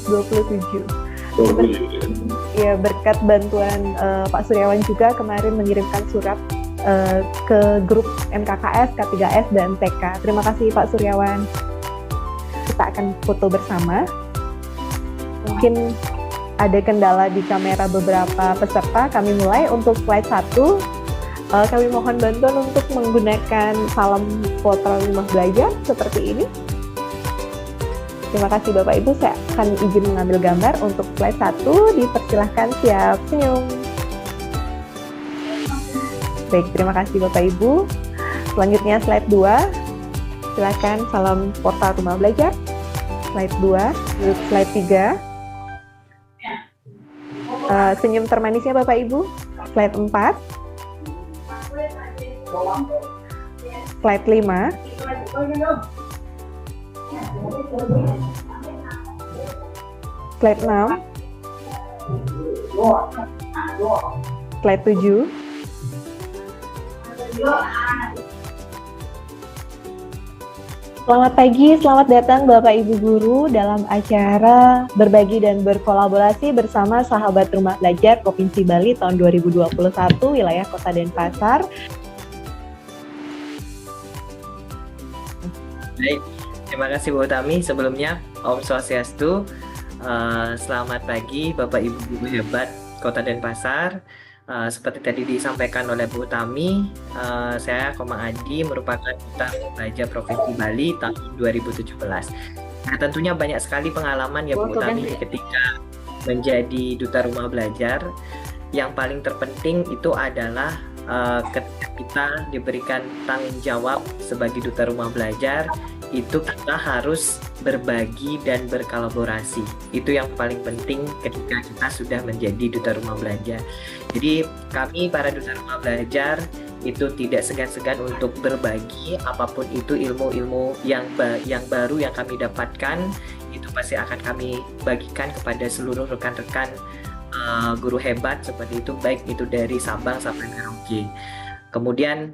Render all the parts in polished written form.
27. Ya, berkat bantuan Pak Suryawan juga kemarin mengirimkan surat ke grup MKKS, K3S, dan TK. Terima kasih Pak Suryawan. Kita akan foto bersama. Mungkin ada kendala di kamera beberapa peserta. Kami mulai untuk slide 1. Kami mohon bantuan untuk menggunakan salam portal rumah belajar seperti ini. Terima kasih Bapak Ibu, saya akan izin mengambil gambar untuk slide 1. Dipersilahkan, siap senyum. Baik, terima kasih Bapak Ibu. Selanjutnya slide 2. Silakan salam portal rumah belajar. Slide 2, slide 3. Senyum termanisnya Bapak Ibu. Slide 4. Slide 5. Slide 6. Slide 7. Selamat pagi, selamat datang Bapak Ibu Guru dalam acara berbagi dan berkolaborasi bersama Sahabat Rumah Belajar Provinsi Bali tahun 2021 wilayah Kota Denpasar. Baik, terima kasih Bu Utami. Sebelumnya, Om Swastiastu. Selamat pagi Bapak Ibu Guru hebat Kota Denpasar. Seperti tadi disampaikan oleh Bu Utami, saya Komang Adi merupakan Duta Belajar Provinsi Bali tahun 2017. Nah, tentunya banyak sekali pengalaman ya Bu Utami ketika menjadi Duta Rumah Belajar. Yang paling terpenting itu adalah ketika kita diberikan tanggung jawab sebagai Duta Rumah Belajar, itu kita harus berbagi dan berkolaborasi. Itu yang paling penting ketika kita sudah menjadi Duta Rumah Belajar. Jadi kami para Duta Rumah Belajar itu tidak segan-segan untuk berbagi apapun itu ilmu-ilmu yang baru yang kami dapatkan, itu pasti akan kami bagikan kepada seluruh rekan-rekan guru hebat seperti itu, baik itu dari Sabang sampai Merauke. Kemudian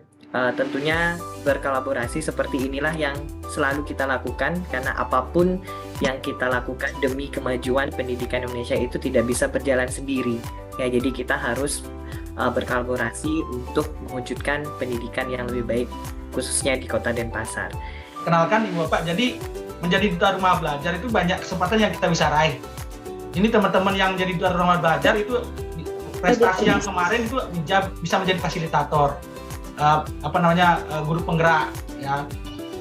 tentunya berkolaborasi seperti inilah yang selalu kita lakukan, karena apapun yang kita lakukan demi kemajuan pendidikan Indonesia itu tidak bisa berjalan sendiri. Ya, jadi kita harus berkolaborasi untuk mewujudkan pendidikan yang lebih baik, khususnya di Kota Denpasar. Kenalkan Ibu Bapak, jadi menjadi Duta Rumah Belajar itu banyak kesempatan yang kita bisa raih. Ini teman-teman yang jadi Duta Rumah Belajar itu prestasi yang kemarin itu bisa menjadi fasilitator. Guru penggerak, ya,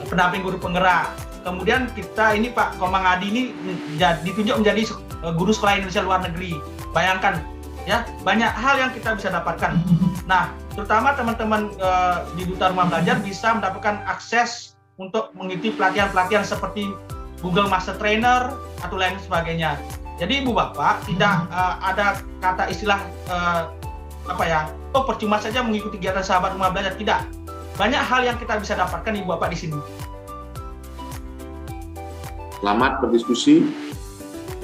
pendamping guru penggerak. Kemudian kita ini Pak Komang Adi ini ditunjuk menjadi guru sekolah Indonesia luar negeri. Bayangkan, ya, banyak hal yang kita bisa dapatkan. Nah, terutama teman-teman di Duta Rumah Belajar bisa mendapatkan akses untuk mengikuti pelatihan-pelatihan seperti Google Master Trainer atau lain sebagainya. Jadi Ibu Bapak tidak ada kata istilah percuma saja mengikuti kegiatan Sahabat Rumah Belajar. Tidak. Banyak hal yang kita bisa dapatkan Ibu Bapak di sini. Selamat berdiskusi.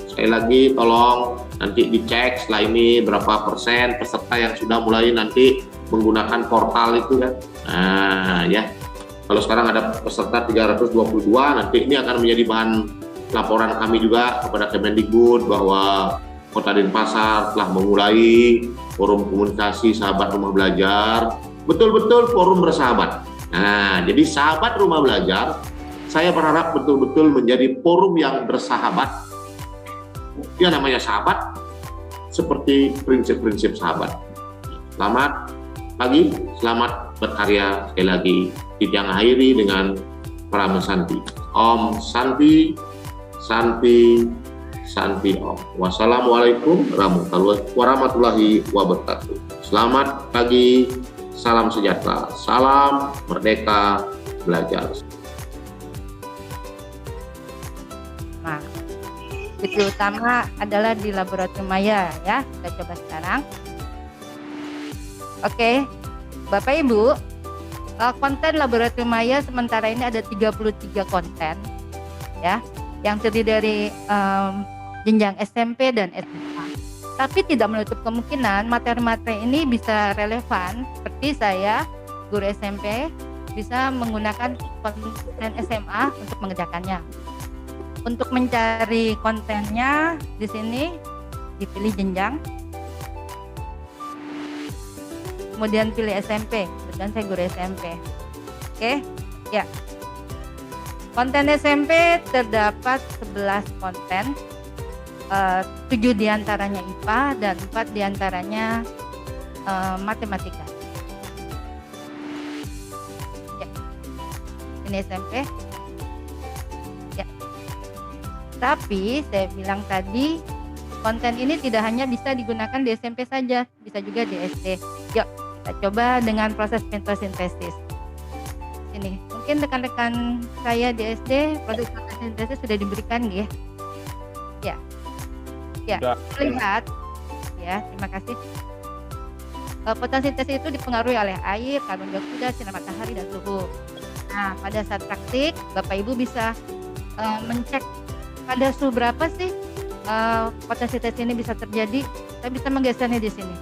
Sekali lagi tolong nanti dicek setelah ini berapa persen peserta yang sudah mulai nanti menggunakan portal itu kan. Nah, ya. Kalau sekarang ada peserta 322, nanti ini akan menjadi bahan laporan kami juga kepada Kemendikbud bahwa Kota Denpasar telah memulai forum komunikasi Sahabat Rumah Belajar, betul-betul forum bersahabat. Nah, jadi Sahabat Rumah Belajar, saya berharap betul-betul menjadi forum yang bersahabat. Yang namanya sahabat, seperti prinsip-prinsip sahabat. Selamat pagi, selamat berkarya. Sekali lagi, kita akhiri dengan Pramana Santi. Om Santi, Santi, Santi Om. Wassalamualaikum warahmatullahi wabarakatuh. Selamat pagi, salam sejahtera, salam merdeka belajar. Nah, titik utama adalah di laboratorium maya ya. Kita coba sekarang. Oke, Bapak Ibu, konten laboratorium maya sementara ini ada 33 konten ya, yang terdiri dari jenjang SMP dan SMA. Tapi tidak menutup kemungkinan materi-materi ini bisa relevan, seperti saya, guru SMP, bisa menggunakan konten SMA untuk mengerjakannya. Untuk mencari kontennya di sini dipilih jenjang, kemudian pilih SMP, dan saya guru SMP. Oke, ya. Konten SMP terdapat 11 konten, 7 diantaranya IPA dan 4 diantaranya matematika. Ya. Ini SMP. Ya. Tapi saya bilang tadi, konten ini tidak hanya bisa digunakan di SMP saja, bisa juga di SD. Yuk, kita coba dengan proses fotosintesis. Ini mungkin rekan-rekan saya di SD proses fotosintesis sudah diberikan ya. Ya, lihat ya, terima kasih. Fotosintesis itu dipengaruhi oleh air, karbon dioksida, sinar matahari, dan suhu. Nah, pada saat praktik, Bapak Ibu bisa mencek pada suhu berapa sih fotosintesis ini bisa terjadi. Saya bisa menggesernya di sini.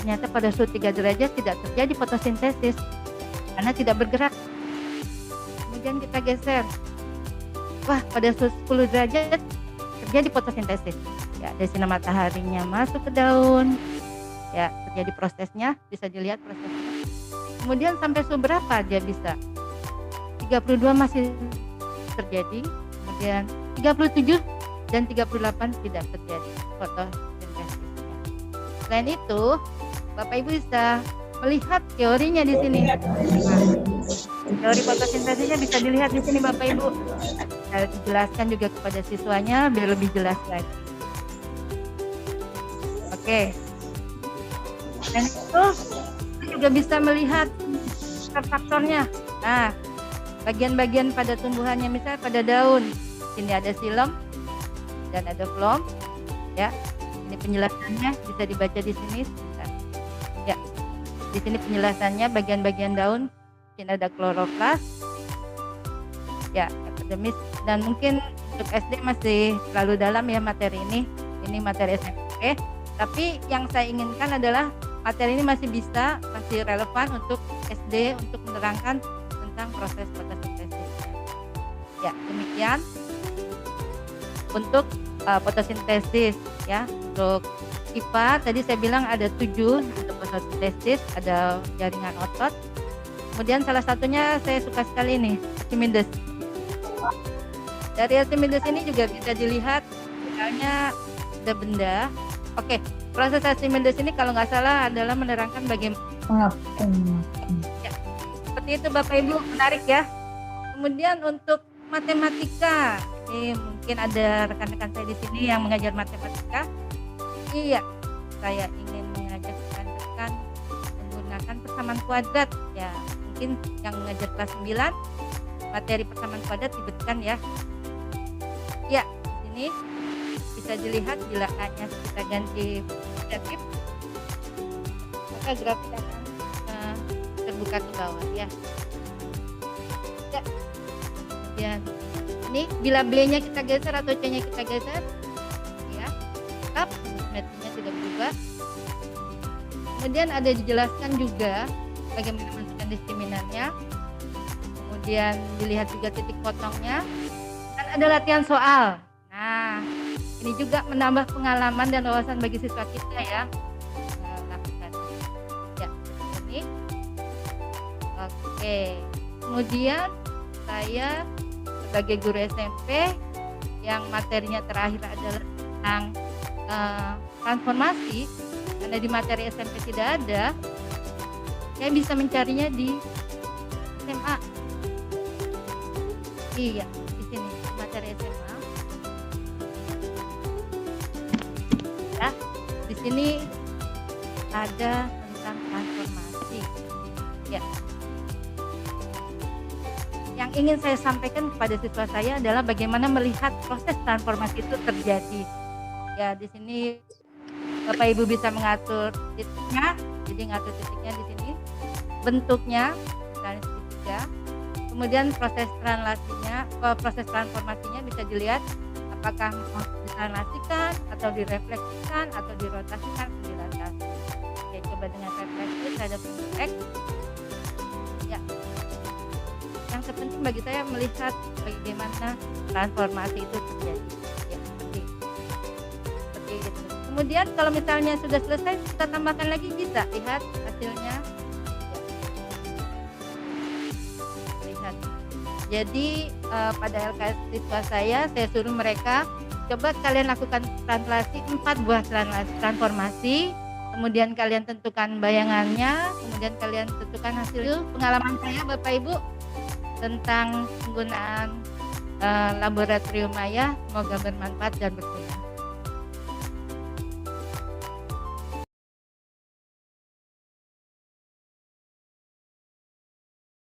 Ternyata pada suhu 3 derajat tidak terjadi fotosintesis karena tidak bergerak. Kemudian kita geser. Wah, pada suhu 10 derajat terjadi fotosintesis. Ya, dari sinar mataharinya masuk ke daun. Ya, terjadi prosesnya, bisa dilihat prosesnya. Kemudian sampai suhu berapa dia bisa? 32 masih terjadi, kemudian 37 dan 38 tidak terjadi fotosintesisnya. Selain itu, Bapak Ibu bisa melihat teorinya di sini. Teori fotosintesisnya bisa dilihat di sini Bapak Ibu. Saya dijelaskan juga kepada siswanya biar lebih jelas lagi. Oke. Dan itu juga bisa melihat faktornya. Nah, bagian-bagian pada tumbuhannya, misalnya pada daun, sini ada xilem dan ada phloem. Ya, ini penjelasannya bisa dibaca di sini. Ya, di sini penjelasannya bagian-bagian daun. Sini ada kloroplas. Ya, akademis, dan mungkin untuk SD masih terlalu dalam ya materi ini. Ini materi SMP. Tapi yang saya inginkan adalah materi ini masih relevan untuk SD untuk menerangkan tentang proses fotosintesis. Ya, demikian untuk fotosintesis ya. Untuk IPA tadi saya bilang ada 7 untuk fotosintesis, ada jaringan otot. Kemudian salah satunya saya suka sekali nih, Archimedes. Dari Archimedes ini juga bisa dilihat misalnya ada benda. Oke, proses Archimedes ini kalau nggak salah adalah menerangkan bagaimana. Ya, seperti itu Bapak Ibu, menarik ya. Kemudian untuk matematika, ini mungkin ada rekan-rekan saya di sini yang mengajar matematika. Iya, saya ingin mengajak rekan-rekan menggunakan persamaan kuadrat. Ya, mungkin yang mengajar kelas 9 materi persamaan kuadrat diberikan ya. Ya, di sini bisa dilihat bila A-nya kita ganti negatif, maka grafik akan terbuka ke bawah ya. Ya. Kemudian ini bila B-nya kita geser atau C-nya kita geser, ya, tetap simetrinya tidak berubah. Kemudian ada dijelaskan juga bagaimana menentukan diskriminannya. Kemudian dilihat juga titik potongnya. Dan ada latihan soal. Nah, ini juga menambah pengalaman dan wawasan bagi siswa kita ya. Lakukan. Ya, ini. Oke. Kemudian saya sebagai guru SMP yang materinya terakhir adalah tentang transformasi, karena di materi SMP tidak ada, saya bisa mencarinya di SMA. Iya, di sini materi SMA. Ya, di sini ada tentang transformasi. Ya. Yang ingin saya sampaikan kepada siswa saya adalah bagaimana melihat proses transformasi itu terjadi. Ya, di sini Bapak Ibu bisa mengatur titiknya, jadi ngatur titiknya di sini, bentuknya, misalnya segitiga. Kemudian proses transformasinya bisa dilihat apakah mau ditranslasikan atau direfleksikan atau dirotasikan atau dilatasi. Oke, coba dengan refleksi terhadap bentuk X. Ya. Yang terpenting bagi saya melihat bagaimana transformasi itu terjadi. Ya, seperti itu. Kemudian kalau misalnya sudah selesai, kita tambahkan lagi, bisa lihat hasilnya. Lihat. Jadi pada LKS siswa saya suruh mereka coba kalian lakukan translasi 4 buah transformasi, kemudian kalian tentukan bayangannya, kemudian kalian tentukan hasil. Pengalaman saya Bapak Ibu tentang penggunaan laboratorium maya, semoga bermanfaat dan berguna.